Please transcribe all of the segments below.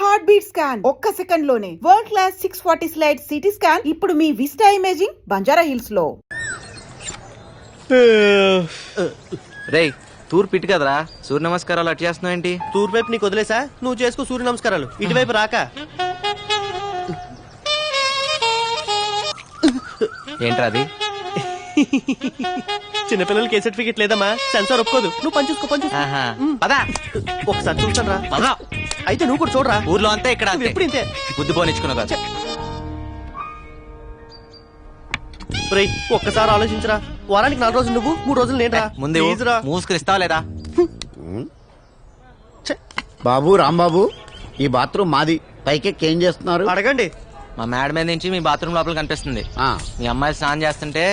Heart beat scan ఒక్క second లోనే world class 640 slide CT scan ఇప్పుడు మీ విస్టా ఇమేజింగ్ బంజారా హిల్స్ లో. రేయ్ తూర్పు ఇటు కదరా, సూర్య నమస్కారాలు అటు చేస్తున్నావు ఏంటి? తూర్పు వైపు నీకు వదిలేసా, నువ్వు చేసుకో సూర్య నమస్కారాలు. ఇటువైపు రాక ఏంట్రా అది? చిన్నపిల్లలకి ఏ సర్టిఫికెట్ లేదమ్మా, సెన్సార్ ఒప్పుకోదు. నువ్వు పని చూసుకో. ఆహా, పదా ఒకసారి చూస్తాను రా. పదా. అయితే నువ్వు కూడా చూడరా. ఊర్లో అంతే, ఇక్కడ అంతే. ఎప్పుడు ఇంతే. బుద్ధి పోనిచ్చుకున్నావు కదా. రేయ్ ఒక్కసారి ఆలోచించరా. వారానికి 4 రోజులు నువ్వు, 3 రోజులు నేను రా. ముందే మూసుకునిస్తావా లేదా? బాబు రాంబాబు, ఈ బాత్రూమ్ మాది. పైకెక్కి ఏం చేస్తున్నారు? అడగండి. మా మేడ మీద నుంచి మీ బాత్రూమ్ లోపల కనిపిస్తుంది. ఆ, మీ అమ్మాయి స్నానం చేస్తుంటే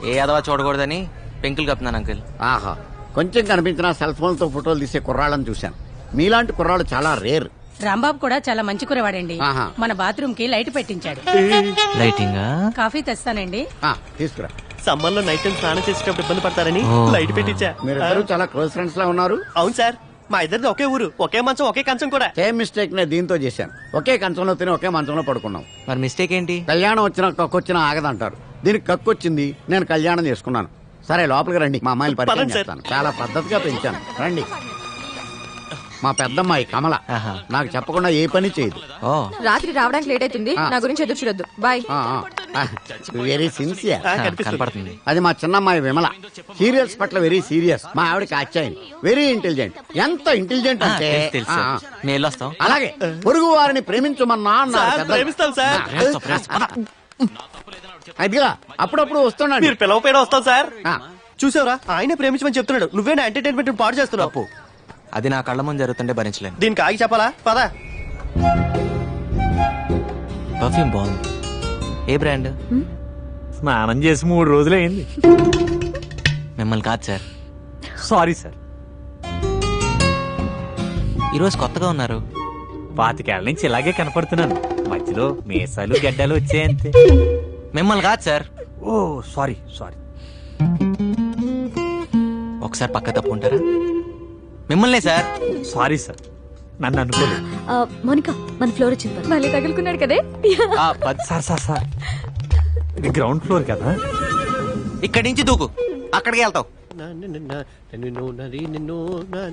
ఏ అదవా చూడకూడదని పెంకులు కప్పుతున్నాను అంకుల్. ఆహా, కొంచెం కనిపించిన సెల్ ఫోన్ తో ఫోటోలు తీసే కుర్రాళ్ళని చూశాను. మీలాంటి కుర్రాళ్ళు చాలా రేర్. రాంబాబు కూడా చాలా మంచి కురవాడండి. ఆహా. మన బాత్రూమ్ కి లైట్ పెట్టించాడు. లైటింగ్ కాఫీ తెస్తానండి. తీసుకురా. సమ్మర్ లో నైట్ టైం స్నానం చేసేటప్పుడు ఇబ్బంది పడతారని లైట్ పెట్టించా. మీరిద్దరు చాలా క్లోజ్ ఫ్రెండ్స్ లా ఉన్నారు. అవును సార్, మా ఇద్దరిది ఒకే ఊరు, ఒకే మంచం, ఒకే కంచం కూడా. సేమ్ మిస్టేక్ నే దీంతో చేశాను. ఒకే కంచంలో తిని ఒకే మంచంలో పడుకున్నాం. మరి మిస్టేక్ ఏంటి? కళ్యాణం వచ్చినా కక్కొచ్చినా ఆగదంటారు. దీనికి కక్కొచ్చింది, నేను కళ్యాణం చేసుకున్నాను. సరే లోపలికి రండి, మా అమ్మాయిని పరిచయం పదండి సార్. చేస్తాను. చాలా పద్ధతిగా పెంచాను. రండి. మా పెద్దమ్మాయి కమల. ఆహా. నాకు చెప్పకుండా ఏ పని చేయదు. ఓ రాత్రి రావడానికి లేట్ అవుతుంది. నా గురించి ఎదురు చూడొద్దు. బాయ్. Very sincere. కనపడుతుంది. అది మా చిన్నమ్మాయి విమల. సీరియల్స్ పట్ల వెరీ సీరియస్. మా ఆవిడకి అచ్చాయి. Very intelligent. ఎంత ఇంటెలిజెంట్ అంటే తెలుసు. నేను వెళ్ళొస్తాం. అలాగే పొరుగు వారిని ప్రేమించమన్నా అన్నారు సార్, పెద్దలు. ప్రేమిస్తాం సార్. అదిగా అప్పుడప్పుడు వస్తున్నాడు. మీరు పిలవపోయినా వస్తాం సార్. ఆ, చూసావురా, ఆయనే ప్రేమించమని చెప్తున్నాడు. నువ్వేనా ఎంటర్టైన్మెంట్ పాడు చేస్తున్నావు. తప్పు. అది నా కళ్ళ ముందు జరుగుతుంటే భరించలేను. దీనికి ఆగి చెప్పాలా? పదా. పర్ఫ్యూమ్ బాగుంది. ఏ బ్రాండ్? స్నానం చేసి 3 రోజులైంది. మిమ్మల్ని కాదు సార్. Sorry sir. ఈరోజు కొత్తగా ఉన్నారు. 25 ఏళ్ల నుంచి ఇలాగే కనపడుతున్నాను. మధ్యలో మీసాలు గడ్డాలు వచ్చాయంతే. మిమ్మల్ని కాదు సార్. ఓ సారీ సారీ. ఒకసారి పక్క తప్పుకుంటారా? మిమ్మల్నే సార్. సారీ సార్, నన్ను అనుకోలేదు. మోనికా, మన ఫ్లోర్ వచ్చింది. మళ్ళీ తగులుకున్నాడు కదే. సార్ సార్ సార్, ఇది గ్రౌండ్ ఫ్లోర్ కదా. ఇక్కడి నుంచి దూకు, అక్కడికి వెళ్తావు.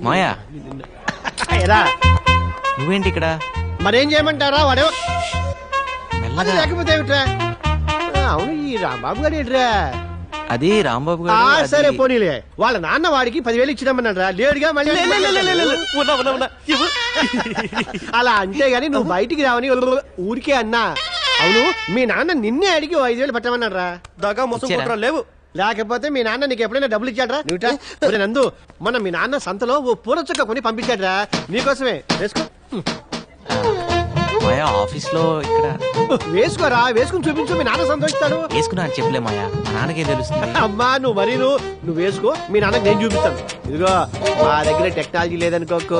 మాయా, ఏరా, నువ్వేంటి ఇక్కడ? మరేం చేయమంటారా? వాడే మెల్లగా. లేకపోతే ఏమిట్రా? అవును, ఈ రాంబాబు గారు ఏంట్రా? అది రాంబాబు ఆ, గారు. సరే పోనీలే. వాళ్ళ నాన్న వాడికి 10,000 ఇచ్చినామన్నాడు. లేడుగా మళ్ళీ అలా అంతేగాని నువ్వు బయటికి రావని ఊరికే అన్నా. అవును, మీ నాన్న నిన్నే అడిగి 5,000 పెట్టమన్నాడు రా. దగా మోసం కుట్రలు లేవు. లేకపోతే మీ నాన్న నీకు ఎప్పుడైనా డబ్బులు ఇచ్చాడ్రా? నువ్వు నందు, మొన్న మీ నాన్న సంతలో ఓ పూల చుక్క కొని పంపించాడ్రా, నీకోసమే. వేసుకో. మాయా ఆఫీస్ లో ఇక్కడ వేసుకోరా, వేసుకుని చూపించు, మీ నాన్న సంతోషిస్తాడు. వేసుకున్నా అని చెప్పలే మాయా, మా నాన్నకే తెలుస్తుంది. అమ్మా నువ్వు మరీ నువ్వు వేసుకో, మీ నాన్నకి నేను చూపిస్తాను. ఇదిగో మా దగ్గర టెక్నాలజీ లేదనుకోకు.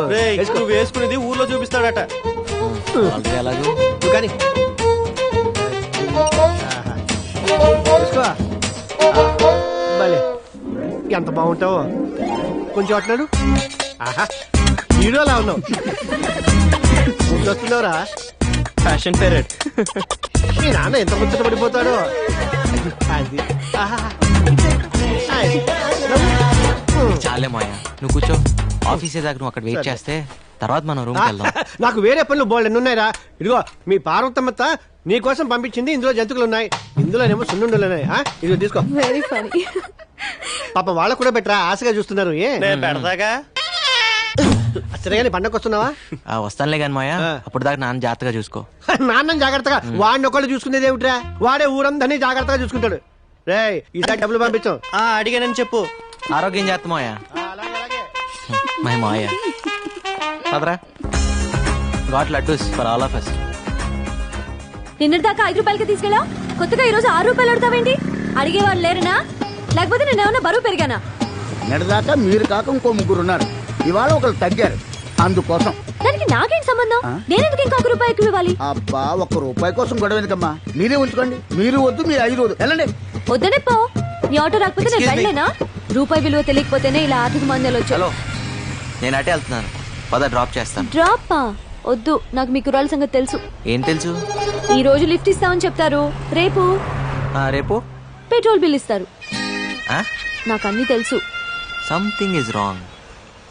నువ్వు వేసుకునేది ఊర్లో చూపిస్తాడట. ఆల్రెడీ ఎలాగో. నువ్వు కానీ వేసుకో. భలే, ఎంత బాగుంటావో. కొంచెం అట్నాడు. ఆహా, హీరోలా ఉన్నావు. వస్తున్నావురా. Fashion parade. మీ నాన్న ఎంత ముచ్చట పడిపోతాడో. అది. ఆహా. అది. చాలే మాయా, నువ్వు కూర్చో. ఆఫీస్ దాకా నువ్వు అక్కడ వెయిట్ చేస్తే తర్వాత మనం రూమ్ వెళ్దాం. నాకు వేరే పనులు బోల్డ్ ఎన్ని ఉన్నాయిరా. ఇదిగో మీ పార్వతమ్మత్త నీ కోసం పంపించింది. ఇందులో జంతువులు ఉన్నాయి, ఇందులోనేమో సున్నుండలు ఉన్నాయి. ఇదిగో తీసుకో. Very funny. పాప వాళ్ళకు కూడా పెట్టరా, ఆశగా చూస్తున్నారు. పెడతాగా. సరే కానీ పండగ వస్తున్నావా? వస్తానులే కానీ మాయా, అప్పుడు దాకా నాన్న జాగ్రత్తగా చూసుకో. నాన్న జాగ్రత్తగా. వాడిని ఒకళ్ళు చూసుకునేది ఏమిట్రా? వాడే ఊరందరినీ జాగ్రత్తగా చూసుకుంటాడు. రే ఈసారి డబ్బులు పంపించాం. అడిగానని చెప్పు. ఆరోగ్యం జాగ్రత్త మాయా. మై మాయా, పదరా. Got laddoos for all of us. నిన్నటిదాకా 5 రూపాయలకి తీసుకెళ్ళా, కొత్తగా ఈ రోజు 6 రూపాయలు అడుగుతావేంటి? అడిగేవాళ్ళు లేరనా? లేకపోతే నేను ఏమన్నా బరువు పెరిగానా? నిన్నటిదాకా మీరు కాక ఇంకో 3 ఉన్నారు. ఇవాళ ఒకరు తగ్గారు, అందుకోసం. దానికి నాకేం సంబంధం? నేనెందుకు ఇంకా 1 రూపాయి ఎక్కువ ఇవ్వాలి? అబ్బా, 1 రూపాయి కోసం గొడవ ఎందుకమ్మా? మీరే ఉంచుకోండి. మీరు వద్దు, మీరు 5 వద్దు. వెళ్ళండి. వద్దనే పో. నీ ఆటో రాకపోతే నేను వెళ్ళలేనా? రూపాయి విలువ తెలియకపోతేనే ఇలా ఆర్థిక మందలు వచ్చాయి. హలో, నేను అటే వెళ్తున్నాను. పద డ్రాప్ చేస్తాను. డ్రాపా? వద్దు, నాకు మీ కుర్రాళ్ళ సంగతి తెలుసు. ఏం తెలుసు? ఈ రోజు లిఫ్ట్ ఇస్తామని చెప్తారు, రేపు రేపు పెట్రోల్ బిల్ ఇస్తారు. ఆ? నాకు అన్ని తెలుసు. Something is wrong.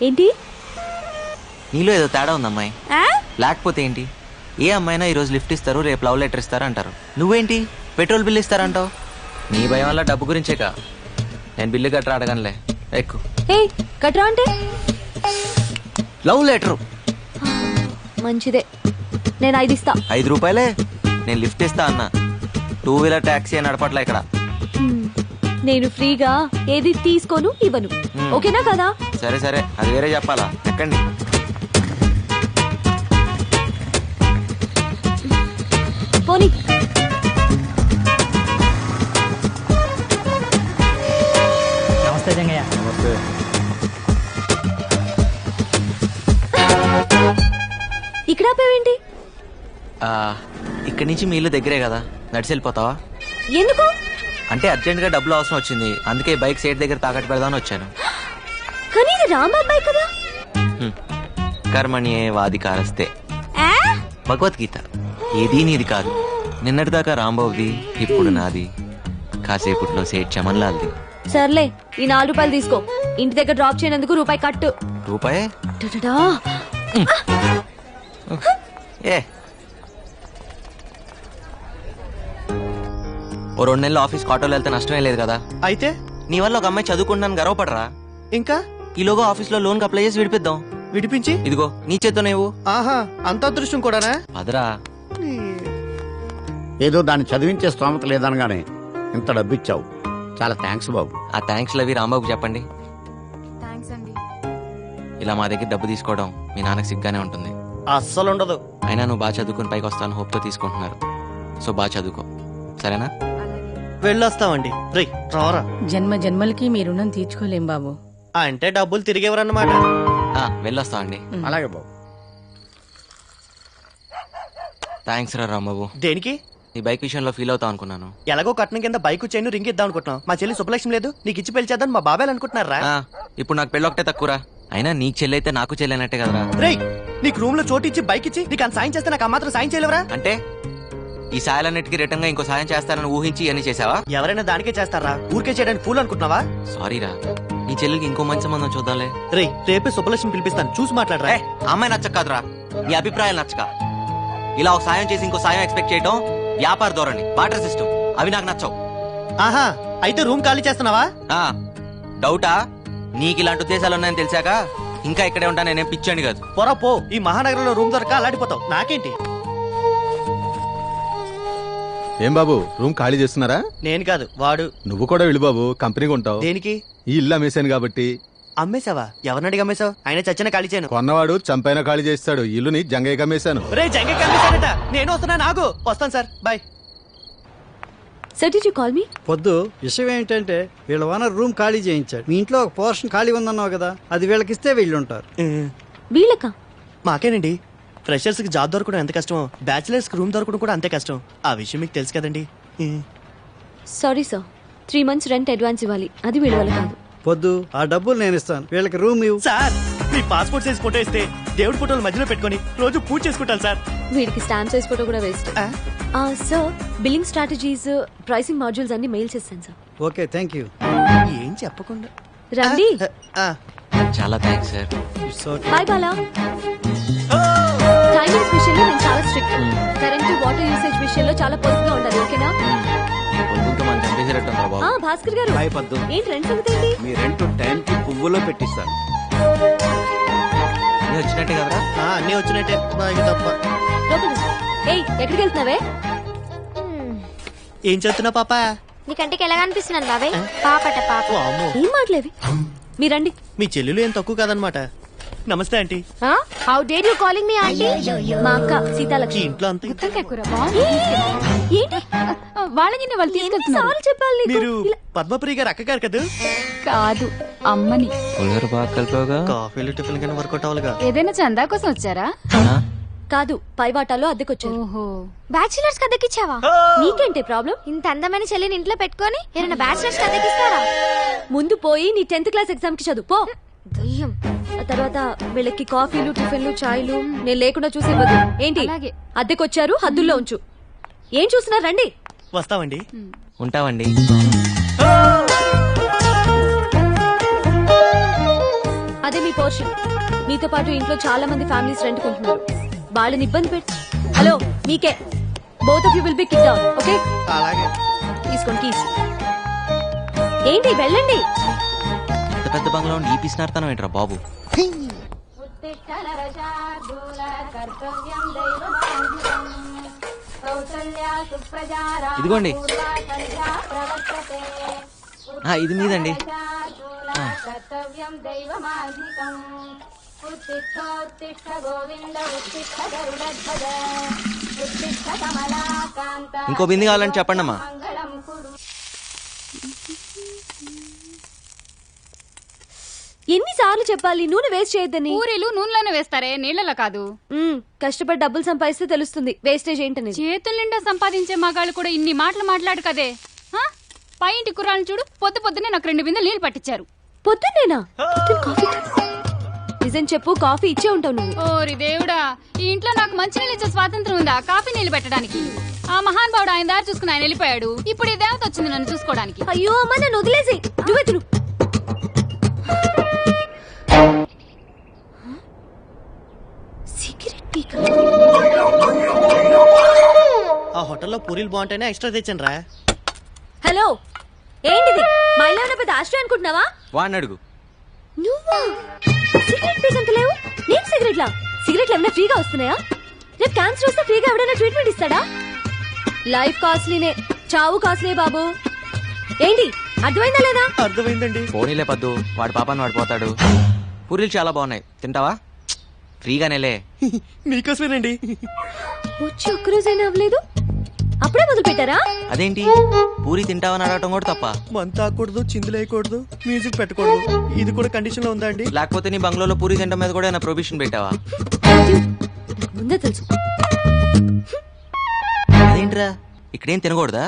ఏంటి? నీలో ఏదో తేడా ఉంది అమ్మాయి. ఆ? లేకపోతే ఏంటి? ఏ అమ్మాయినా ఈరోజు లిఫ్ట్ ఇస్తారు, రేపు లవ్ లెటర్ ఇస్తారు అంటారు. నువ్వేంటి పెట్రోల్ బిల్ ఇస్తారంటావు? నీ భయం వల్ల డబ్బు గురించేకా. నేను బిల్లు గట్రా అడగనులే, ఎక్కు. ఏ కట్రా అంటే లవ్ లెటరు మంచిదే, నేను 5 ఇస్తా. 5 రూపాయలే. నేను లిఫ్ట్ ఇస్తా అన్నా. 2 వీలర్ ట్యాక్సీ నడపట్లే ఇక్కడ. నేను ఫ్రీగా ఏది తీసుకోను ఇవ్వను, ఓకేనా కదా? సరే సరే, అది వేరే చెప్పాలా. ఎక్కండి. పోనీ. నమస్తే జంగయ్య. ఇక్కడ ఆపేవేంటి? ఇక్కడి నుంచి మీ ఇల్లు దగ్గరే కదా, నడిచి వెళ్ళిపోతావా? ఎందుకు? అంటే అర్జెంట్ గా డబ్బులు అవసరం వచ్చింది, అందుకే బైక్ సేట్ దగ్గర తాకట్టు పెడదామని వచ్చాను. కానీ ఇది రాంబాబాయ్ కదా. కర్మణ్యే వాదికారస్తే. భగవద్గీత. ఏదీ నీది కాదు. నిన్నటిదాకా రాంబాబుది, ఇప్పుడు నాది. కాసేపుట్లో సేట్ చమన్లాల్ది. సర్లే, ఈ 4 రూపాయలు తీసుకో. ఇంటి దగ్గర డ్రాప్ చేయనందుకు రూపాయి కట్టు. రూపాయే? టటటా. ఏ ఓ 2 నెలలు ఆఫీస్ ఆటోలో వెళ్తే నష్టమే లేదు కదా. అయితే నీ వల్ల ఒక అమ్మాయి చదువుకుంటాను గర్వపడరా? ఇంకా ఈలోగా ఆఫీస్ లో లోన్ అప్లై చేసి విడిపిద్దాం. విడిపించి ఇదిగో నీ చేత్తో నువ్వు. ఆహా, అంత అదృష్టం కూడానా? అదరా. ఏదో దాన్ని చదివించే స్తోమత లేదనగానే ఇంత డబ్బిచ్చావు, చాలా థ్యాంక్స్ బాబు. ఆ థ్యాంక్స్ లవి రాంబాబుకి చెప్పండి. ఇలా మా దగ్గర డబ్బు తీసుకోవడం మీ నాన్నకి సిగ్గానే ఉంటుంది. అస్సలు ఉండదు. అయినా నువ్వు బాగా చదువుకుని పైకి వస్తాను హోప్ తో తీసుకుంటున్నారు. సో బాగా చదువుకో, సరేనా? వెళ్ళొస్తామండి. రేయ్ రారా. జన్మ జన్మలకి మీ రుణం తీర్చుకోలేం బాబు. అంటే డబ్బులు తిరిగేవరన్నమాట. వెళ్ళొస్తామండి. అలాగే బాబు. థ్యాంక్స్ రా రాంబాబు. దేనికి? నీ బైక్ విషయంలో ఫీల్ అవుతావు అనుకున్నాను. ఎలాగో కట్నం కింద బైక్ చైన్ రింగ్ ఇద్దాం అనుకుంటున్నాం. మా చెల్లి శుభలక్ష్మి లేదు, నీకు ఇచ్చి పెళ్లి చేద్దాం మా బాబాయ్ అనుకుంటున్నారా? ఇప్పుడు నాకు పెళ్ళి ఒకటే తక్కువరా. అయినా నీకు చెల్లి అయితే నాకు చెల్లినట్టే కదరా. రేయ్, నీకు రూమ్ లో చోటు ఇచ్చి బైక్ ఇచ్చి నీకు అంత సాయం చేస్తే నాకు మాత్రం సాయం చేయలేవరా? అంటే ఈ సాయాలన్నిటికీ రిటర్న్ గా ఇంకో సాయం చేస్తానని ఊహించి అన్ని చేసావా? ఎవరైనా దానికే చేస్తారా? ఊరికే చేయడానికి ఫూల్ అనుకుంటున్నావా? సారీరా, నీ చెల్లికి ఇంకో మంచి సంబంధం చూద్దాంలే. రేయ్, రేపే శుభలక్ష్మి పిలిపిస్తాను, చూసి మాట్లాడరా. అమ్మాయి నచ్చక కాదురా, నీ అభిప్రాయాలు నచ్చక. ఇలా ఒక సాయం చేసి ఇంకో సాయం ఎక్స్పెక్ట్ చేయడం వ్యాపార ధోరణి, బాటర్ సిస్టమ్. అవి నాకు నచ్చవు. ఆహా, అయితే రూమ్ ఖాళీ చేస్తున్నావా? డౌటా? నీకు ఇలాంటి ఉద్దేశాలు ఉన్నాయని తెలిసాక ఇంకా ఇక్కడే ఉంటా. నేనేం పిచ్చాను కాదు. పొర పో, ఈ మహానగరంలో రూమ్ దొరక అలాడిపోతావు. నాకేంటి? ఏం బాబు, రూమ్ ఖాళీ చేస్తున్నారా? నేను కాదు, వాడు. నువ్వు కూడా వెళ్ళు బాబు, కంపెనీగా ఉంటావు. దేనికి? ఈ ఇల్లు అమ్మేశాను కాబట్టి. అమ్మేశావా? ఎవరినడిగి అమ్మేశావు? ఆయన చచ్చిన ఖాళీ చేయను. కొన్నవాడు చంపైనా ఖాళీ చేస్తాడు. ఇల్లుని జంగయ్యకి అమ్మేశాను. రే జంగ కనిపించాడట. నేను వస్తున్నా, నాగు వస్తాను sir, bye. Sir, did you call me? పొద్దు విషయం ఏంటంటే వీళ్ళ ఓనర్ రూమ్ ఖాళీ చేయించాడు. మీ ఇంట్లో ఒక పోర్షన్ ఖాళీ ఉందన్నావు కదా, అది వీళ్ళకిస్తే వీళ్ళుంటారు. వీళ్ళకా? మాకేనండి. ఫ్రెషర్స్ కి జాబ్ దొరకడం ఎంత కష్టమో, బ్యాచిలర్స్ కి రూమ్ దొరకడం కూడా అంతే కష్టం. ఆ విషయం మీకు తెలుసు కదండి. Sorry sir, 3 months rent advance ఇవ్వాలి, అది వీళ్ళ వల్ల కాదు. పొద్దు ఆ డబ్బులు నేను ఇస్తాను, వీళ్ళకి రూమ్ ఇవ్వు. సార్, మీ పాస్పోర్ట్ సైజ్ ఫోటో ఇస్తే దేవుడి ఫోటోలు మధ్యలో పెట్టుకొని రోజు పూజ చేసుకుంటాను సార్. వీడికి స్టాంప్ సైజ్ ఫోటో కూడా waste. Sir, billing strategies, pricing modules అన్ని మెయిల్ చేస్తాను సార్. Okay, thank you. ఏం చెప్పకుండా రండి. చాలా thanks sir. Hi Bala. Timings విషయంలో నేను చాలా స్ట్రిక్ట్. కరెంట్ వాటర్ యూసేజ్ విషయంలో చాలా పొదుపుగా ఉండాలి, ఓకేనా? మనం చంపేసేటట్టుందా బాబు? భాస్కర్ గారు, హాయ్ పద్దు. ఏంటి రెంట్ సంగతి ఏంటి? మీ రెంట్ టైంకి పువ్వులో పెట్టిస్తాను. నేను వచ్చినట్టే కదరా? అన్నీ వచ్చినట్టే, బాగా తప్ప. ఏయ్, ఎక్కడికి వెళ్తున్నావే? ఏం చెప్తున్నా పాప? నీ కంటికి ఎలా కనిపిస్తున్నాను బాబాయ్? పాపట పాప. ఏం మాట్లేవి? మీరండి. మీ చెల్లెలు ఏం తక్కువ కాదనమాట. నమస్తే aunty. How dare you calling me aunty? మా అక్క ఈ సీతాలక్ష్మి. ఇంట్లో అంత ఏంటి వాళ్ళని వాళ్ళు తీసుకెళ్తున్నారు? చెప్పాలి నీకు. మీరు పద్మపురి గారు అక్క గారు కదా? కాదు, అమ్మని. పులిహోర బాగా కలిపావుగా. కాఫీలు టిఫిన్ కానీ వర్కౌట్ అవ్వాలిగా. ఏదైనా చందా కోసం వచ్చారా? కాదు, పై వాటాలో అద్దెకొచ్చారు. ఓహో, బ్యాచిలర్స్ కదకిచ్చావా? నీకేంటి ప్రాబ్లం? ఇంత అందమైన చెల్లిని ఇంట్లో పెట్టుకొని ఏమైనా బ్యాచిలర్స్ కదకిస్తారా? ముందు పోయి నీ 10th క్లాస్ ఎగ్జామ్ కి చదువు పో. దయ్యం. ఆ తర్వాత వీళ్ళకి కాఫీలు టిఫిన్లు చాయ్లు నేను లేకుండా చూసి ఇవ్వదు. ఏంటి అలాగే. అద్దెకొచ్చారు, హద్దుల్లో ఉంచు. ఏం చూస్తున్నారు, రండి. వస్తామండి. ఉంటావండి. అదే మీ పోర్షన్. మీతో పాటు ఇంట్లో చాలా మంది ఫ్యామిలీస్ రెంట్ కొంటున్నారు. వాళ్ళని ఇబ్బంది పెట్టి హలో మీకే both of you will be kick down. Okay అలాగే. తీసుకోండి కీస్. ఏంటి వెళ్ళండి. పెద్ద పెద్ద బంగ్లా ఉండి ఈ పిసినార్తనం ఏంట్రా బాబు. ఇదిగోండి. ఇది మీదండి. ఇంకో బింది కావాలని చెప్పండి అమ్మా. ఎన్నిసార్లు చెప్పాలి నూనె వేస్ట్ చేయొద్దని. పూరీలు నూనెలోనే వేస్తారే, నీళ్ళలో కాదు. కష్టపడి డబ్బులు సంపాదిస్తే తెలుస్తుంది వేస్టేజ్ ఏంటనేది. చేతుల నిండా సంపాదించే మగాళ్ళు కూడా ఇన్ని మాటలు మాట్లాడు కదే. పై ఇంటి కుర్రాలను చూడు, పొద్దున్నే నాకు 2 బిందెలు నీళ్లు పట్టించారు. పొద్దున్నేనా? నిజం చెప్పు, కాఫీ ఇచ్చే ఉంటావు నువ్వు. ఓరి దేవుడా, ఈ ఇంట్లో నాకు మంచి నీళ్ళు ఇచ్చే స్వాతంత్రం ఉందా కాఫీ నీళ్లు పెట్టడానికి? ఆ మహాన్ బావుడు ఆయన దారి చూసుకుని ఆయన వెళ్ళిపోయాడు. ఇప్పుడు ఈ దేవత వచ్చింది నన్ను చూసుకోవడానికి. అయ్యో అమ్మ, నన్ను వదిలేసి నువ్వే తిను. సిగరెట్ పీక. ఆ హోటల్లో పూరీలు బాగుంటేనే ఎక్స్ట్రా తెచ్చాను రా. హలో, ఏంటిది? మా ఇల్లు ఏమైనా పెద్ద ఆశ్రయం అనుకుంటున్నావా? వాడిని అడుగు. నువ్వా? సిగరెట్ పీకంత లేవు. నేను సిగరెట్లా? సిగరెట్లు ఏమైనా ఫ్రీగా వస్తున్నాయా? రేపు క్యాన్సర్ వస్తే ఫ్రీగా ఎవడైనా ట్రీట్మెంట్ ఇస్తాడా? లైఫ్ కాస్ట్లీనే, చావు కాస్ట్లీ బాబు. ఏంటి అర్థమైందా లేదా? అర్థమైందండి. పోనీలే పద్దు, వాడి పాపాన్ని వాడు పోతాడు. పూరీలు చాలా బాగున్నాయి, తింటావా? ఫ్రీగానేలే. మీకోసమేనండి. వచ్చి ఒక్కరోజైనా అవ్వలేదు, అప్పుడే మొదలు పెట్టారా? అదేంటి పూరి తింటావని అడగటం కూడా తప్ప? మంత తాకూడదు, చిందులేయకూడదు, మ్యూజిక్ పెట్టకూడదు. ఇది కూడా కండిషన్ లో ఉందా అండి? లేకపోతే నీ బంగ్లాలో పూరి తింటం మీద కూడా ప్రొబిషన్ పెట్టావా? నాకు ముందే తెలుసు. అదేంట్రా, ఇక్కడేం తినకూడదా?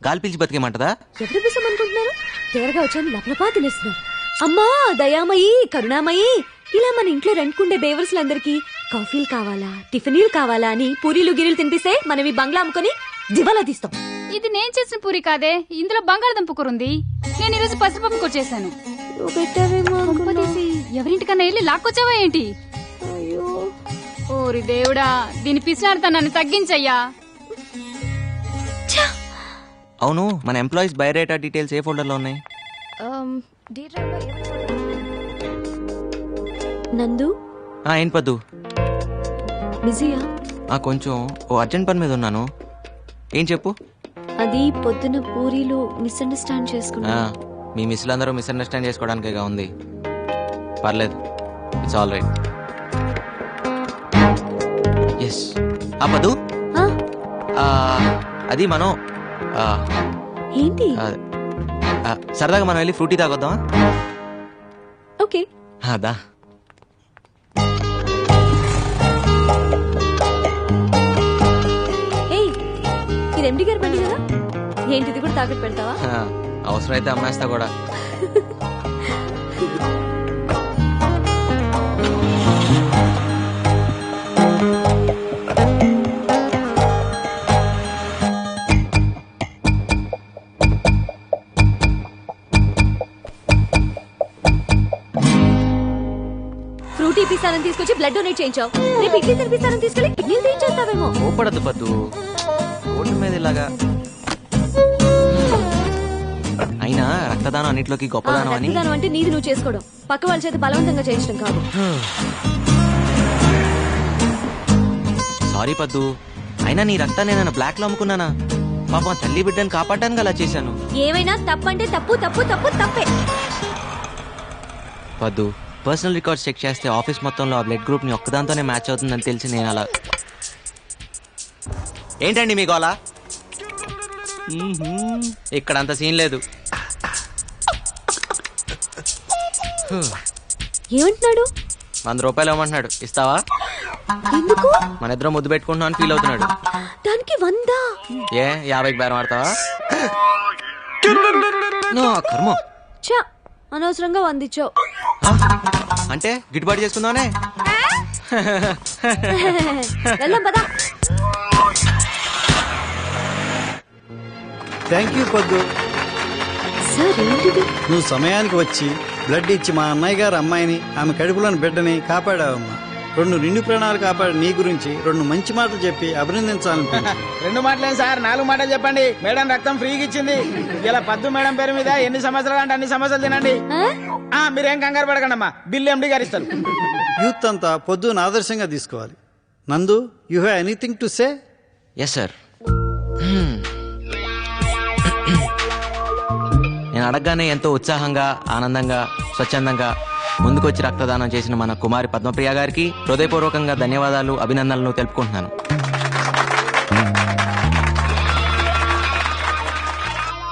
గాలి పీల్చి బతికేమంటదా? ఎవరు బిసం అనుకుంటున్నారు? తేరగా వచ్చాను లపలపా తినేస్తున్నారు. అమ్మా దయామయి, కరుణామయి, ఇలా మన ఇంట్లో రెంట్కుండే బేవర్స్లందరికీ కాఫీలు కావాలా, టిఫిన్లు కావాలా అని పూరీలు గిరీలు తినిపిస్తే మనం ఈ బంగ్లా అమ్ముకొని దివాలా తీస్తాం. ఇది నేను చేసిన పూరి కాదే, ఇందులో బంగాళదుంప కూర ఉంది. నేను ఈరోజు పసిపప్పు కూర చేశాను. నువ్వు పెట్టావేమో అనుకున్నా. ఎవరింటికన్నా వెళ్ళి లాక్కొచ్చావా ఏంటి? అయ్యో ఓరి దేవుడా, దీని పిసినారుతనాన్ని తగ్గించయ్యా. అవును, మన ఎంప్లాయీస్ బయోడేటా డీటెయిల్స్ ఏ ఫోల్డర్ లో ఉన్నాయి? నందు ఏంటి పద్దు? బిజీయా? కొంచెం ఓ అర్జెంట్ పని మీద ఉన్నాను. ఏం చెప్పు. అది పొద్దున పూరీలు మిస్అండర్స్టాండ్ చేసుకున్నా. మీ మిస్లు అందరూ మిస్అండర్స్టాండ్ చేసుకోవడానికేగా ఉంది. పర్లేదు, ఇట్స్ ఆల్ రైట్. ఎస్ పద్దు, అది మనం ఏంటి సరదాగా మనం వెళ్ళి ఫ్రూటీ తాగొద్దామా? ఓకే అదా. ఏయ్, ఇది ఎండి గారి బండి కదా, ఏంటిది కూడా తాకట్టు పెడతావా? అవసరమైతే అమ్మేస్తా కూడా. ఫ్రూటీ పిస్తానని తీసుకొచ్చి బ్లడ్ డొనేట్ చేయించావు. రేపు ఇడ్లీ తినిపిస్తానని తీసుకెళ్ళి కిడ్నీలు తీయించేస్తావేమో. ఓపడద్దు పద్దు, ఓటు మీద ఇలాగా. అయినా రక్తదానం అన్నిట్లోకి గొప్పదానం అని. రక్తదానం అంటే నీది నువ్వు చేసుకోవడం, పక్క వాళ్ళ చేత బలవంతంగా చేయించడం కాదు. సారీ పద్దు, అయినా నీ రక్తాన్ని నేను బ్లాక్ లో అమ్ముకున్నానా? పాపం తల్లి బిడ్డని కాపాడడానికి అలా చేశాను. ఏమైనా తప్పంటే తప్పు తప్పు తప్పు తప్పే. పద్దు, పర్సనల్ రికార్డ్స్ చెక్ చేస్తే ఆఫీస్ మొత్తంలో ఆ బ్లడ్ గ్రూప్ ని ఒక్కదాంతోనే మ్యాచ్ అవుతుందని తెలిసి నేను అలా. ఏంటండి మీ గోలా? ఇక్కడ అంత సీన్ లేదు. ఏమంటున్నాడు? 100 రూపాయలు ఇవ్వమంటున్నాడు, ఇస్తావా? ఎందుకు? మన ఇద్దరం ముద్దు పెట్టుకుంటున్నాం అని ఫీల్ అవుతున్నాడు. దానికి 100? 50కి బేరం ఆడతావా? కర్మ. చా, అనవసరంగా 100 ఇచ్చావు. అంటే గిట్టుబాటు చేసుకుందామనే. వెళ్దాం పదా. థ్యాంక్ యూ పొద్దు. సార్ ఏంటిది? నువ్వు సమయానికి వచ్చి బ్లడ్ ఇచ్చి మా అన్నయ్య గారు అమ్మాయిని, ఆమె కడుపులోని బిడ్డని కాపాడావమ్మా. 2 నిండు ప్రాణాలు కాపాడి నీ గురించి 2 మంచి మాటలు చెప్పి అభినందించాలనిపించింది. 2 మాటలేదు సార్, 4 మాటలు చెప్పండి. మేడం రక్తం ఫ్రీగా ఇచ్చింది. ఇలా పద్దు మేడం పేరు మీద ఎన్ని సమస్యలు అంటే అన్ని సమస్యలు తినండి. మీరేం కంగారు పడకండి అమ్మా, బిల్లు ఎండి గారు ఇస్తారు. యూత్ అంతా పొద్దున ఆదర్శంగా తీసుకోవాలి. Nandu, you have anything to say? Yes sir. నేను అడగగానే ఎంతో ఉత్సాహంగా, ఆనందంగా, స్వచ్ఛందంగా ముందుకొచ్చి రక్తదానం చేసిన మన కుమారి పద్మప్రియ గారికి హృదయపూర్వకంగా ధన్యవాదాలు, అభినందనలు తెలుపుకుంటున్నాను.